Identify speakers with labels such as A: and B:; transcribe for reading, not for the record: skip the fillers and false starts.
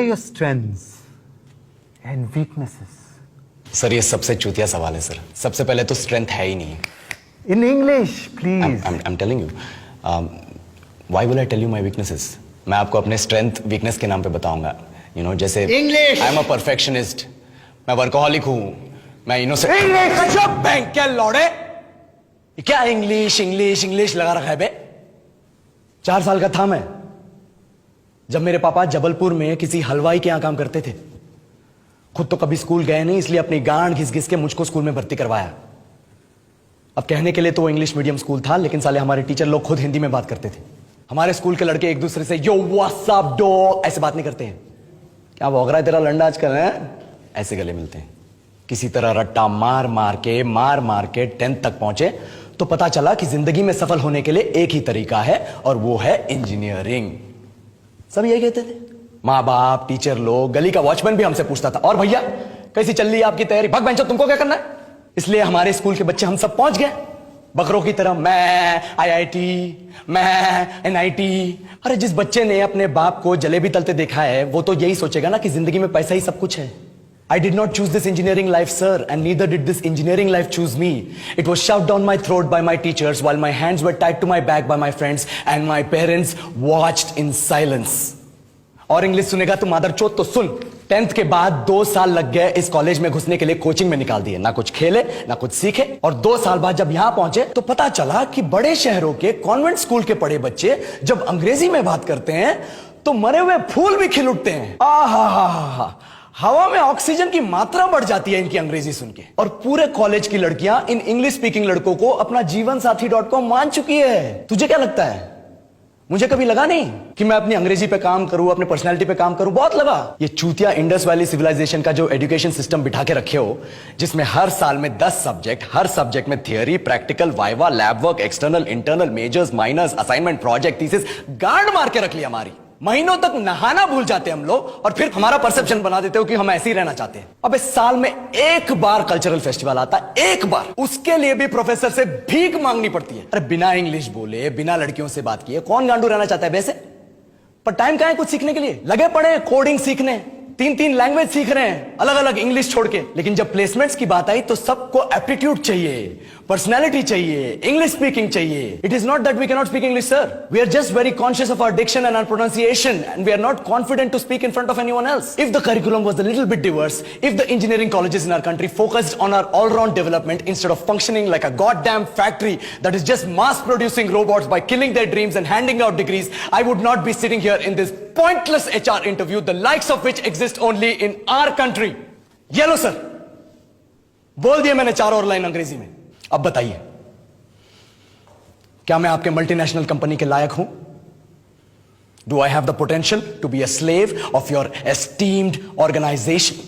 A: your strengths and weaknesses?
B: Sir ये सबसे चूतिया सवाल है सर। सबसे पहले तो स्ट्रेंथ है ही नहीं।
A: In English, please.
B: I'm telling you. Why will I tell you my weaknesses? मैं आपको अपने स्ट्रेंथ वीकनेस के नाम पे बताऊंगा। जैसे
A: English.
B: I am a perfectionist, मैं वर्कोहॉलिक हूँ, मैं इनोसेंट।
A: English.
B: बैंक क्या लौड़े, क्या इंग्लिश इंग्लिश इंग्लिश लगा रखा है बे। 4 साल का था मैं जब मेरे पापा जबलपुर में किसी हलवाई के यहां काम करते थे। खुद तो कभी स्कूल गए नहीं, इसलिए अपनी गांड घिस घिस के मुझको स्कूल में भर्ती करवाया। अब कहने के लिए तो वो इंग्लिश मीडियम स्कूल था, लेकिन साले हमारे टीचर लोग खुद हिंदी में बात करते थे। हमारे स्कूल के लड़के एक दूसरे से यो व्हाट्स अप डॉग ऐसे बात नहीं करते हैं। क्या भौंक रहा है तेरा लंडा आजकल है, ऐसे गले मिलते हैं। किसी तरह रट्टा मार मार के 10th तक पहुंचे तो पता चला कि जिंदगी में सफल होने के लिए एक ही तरीका है, और वो है इंजीनियरिंग। सब यही कहते थे, माँ बाप, टीचर लोग, गली का वॉचमैन भी हमसे पूछता था, और भैया कैसी चल रही है आपकी तैयारी? भग बेंचो, तुमको क्या करना है? इसलिए हमारे स्कूल के बच्चे हम सब पहुंच गए बकरों की तरह। मैं IIT, मैं NIT। अरे जिस बच्चे ने अपने बाप को जलेबी तलते देखा है वो तो यही सोचेगा ना कि जिंदगी में पैसा ही सब कुछ है। I did not choose this engineering life, sir, and neither did this engineering life choose me. It was shoved down my throat by my teachers while my hands were tied to my back by my friends and my parents watched in silence. और English सुनेगा तो मादरचोद तो सुन। 10th के बाद 2 साल लग गए इस कॉलेज में घुसने के लिए, कोचिंग में निकाल दिए। ना कुछ खेले ना कुछ सीखे, और 2 साल बाद जब यहां पहुंचे तो पता चला कि बड़े शहरों के कॉन्वेंट स्कूल के पढ़े बच्चे जब अंग्रेजी में बात करते हैं तो मरे हुए फूल भी खिल उठते हैं। आहा, हवा में ऑक्सीजन की मात्रा बढ़ जाती है इनकी अंग्रेजी सुन के। और पूरे कॉलेज की लड़कियां इन इंग्लिश स्पीकिंग लड़कों को अपना जीवन साथी .com मान चुकी है। तुझे क्या लगता है? मुझे कभी लगा नहीं कि मैं अपनी अंग्रेजी पे काम करूं, अपने पर्सनालिटी पे काम करूं। बहुत लगा। ये चूतिया इंडस वैली सिविलाइजेशन का जो एजुकेशन सिस्टम बिठा के रखे हो, जिसमें हर साल में 10 सब्जेक्ट, हर सब्जेक्ट में theory, practical, viva, lab work, external, internal, majors, minors, assignment, project, thesis, गांड मार के रख लिया हमारी। महीनों तक नहाना भूल जाते हम लोग, और फिर हमारा परसेप्शन बना देते हो कि हम ऐसे ही रहना चाहते हैं। अब इस साल में एक बार कल्चरल फेस्टिवल आता है, एक बार, उसके लिए भी प्रोफेसर से भीख मांगनी पड़ती है। अरे बिना इंग्लिश बोले, बिना लड़कियों से बात किए कौन गांडू रहना चाहता है वैसे? पर टाइम कहां है कुछ सीखने के लिए? लगे पड़े कोडिंग सीखने, 3 लैंग्वेज सीख रहे हैं, अलग अलग इंग्लिश छोड़ के। लेकिन जब प्लेसमेंट्स की बात आई तो सबको एप्टीट्यूड चाहिए, पर्सनैलिटी चाहिए, इंग्लिश स्पीकिंग चाहिए। It is not that we can not speak English, sir. We are just very conscious of our diction and our pronunciation, and we are not confident to speak in front of anyone else. If the curriculum was a little bit diverse, if the engineering colleges in our country focused on our all-round development instead of functioning like a goddamn factory that is just mass producing robots by killing their dreams and handing out degrees, I would not be sitting here in this pointless HR interview, the likes of which exist only in our country. ये लो sir, बोल दिया मैंने 4 और line अंग्रेजी में। अब बताइए, क्या मैं आपके मल्टीनेशनल कंपनी के लायक हूं? Do I have the potential to be a slave of your esteemed organization?